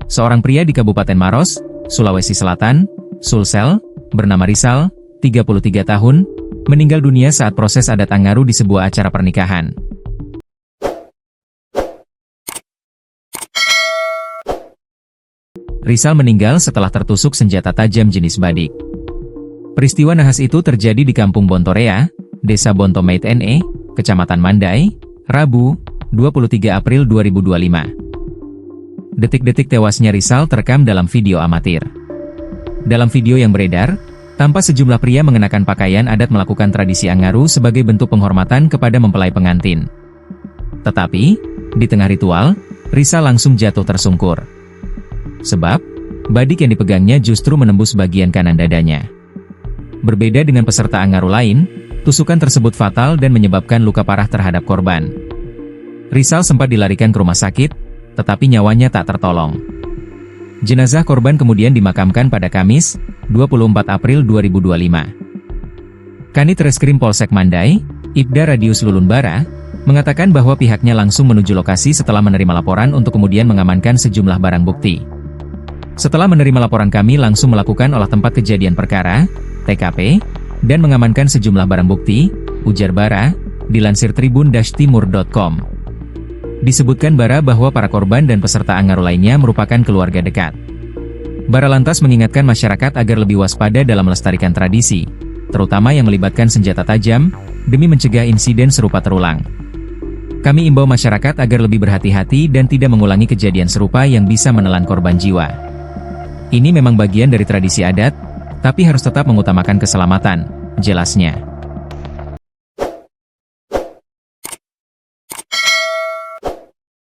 Seorang pria di Kabupaten Maros, Sulawesi Selatan, Sulsel, bernama Rizal, 33 tahun, meninggal dunia saat proses adat Angaru di sebuah acara pernikahan. Rizal meninggal setelah tertusuk senjata tajam jenis badik. Peristiwa nahas itu terjadi di Kampung Bontorea, Desa Bontomait NE, Kecamatan Mandai, Rabu, 23 April 2025. Detik-detik tewasnya Rizal terekam dalam video amatir. Dalam video yang beredar, tampak sejumlah pria mengenakan pakaian adat melakukan tradisi Angaru sebagai bentuk penghormatan kepada mempelai pengantin. Tetapi, di tengah ritual, Rizal langsung jatuh tersungkur. Sebab, badik yang dipegangnya justru menembus bagian kanan dadanya. Berbeda dengan peserta Angaru lain, tusukan tersebut fatal dan menyebabkan luka parah terhadap korban. Rizal sempat dilarikan ke rumah sakit, tetapi nyawanya tak tertolong. Jenazah korban kemudian dimakamkan pada Kamis, 24 April 2025. Kanit Reskrim Polsek Mandai, Ibda Radius Lulunbara, mengatakan bahwa pihaknya langsung menuju lokasi setelah menerima laporan untuk kemudian mengamankan sejumlah barang bukti. Setelah menerima laporan kami langsung melakukan olah tempat kejadian perkara, TKP, dan mengamankan sejumlah barang bukti, ujar Bara, dilansir tribun-timur.com. Disebutkan Bara bahwa para korban dan peserta Angaru lainnya merupakan keluarga dekat. Bara lantas mengingatkan masyarakat agar lebih waspada dalam melestarikan tradisi, terutama yang melibatkan senjata tajam, demi mencegah insiden serupa terulang. Kami imbau masyarakat agar lebih berhati-hati dan tidak mengulangi kejadian serupa yang bisa menelan korban jiwa. Ini memang bagian dari tradisi adat, tapi harus tetap mengutamakan keselamatan, jelasnya.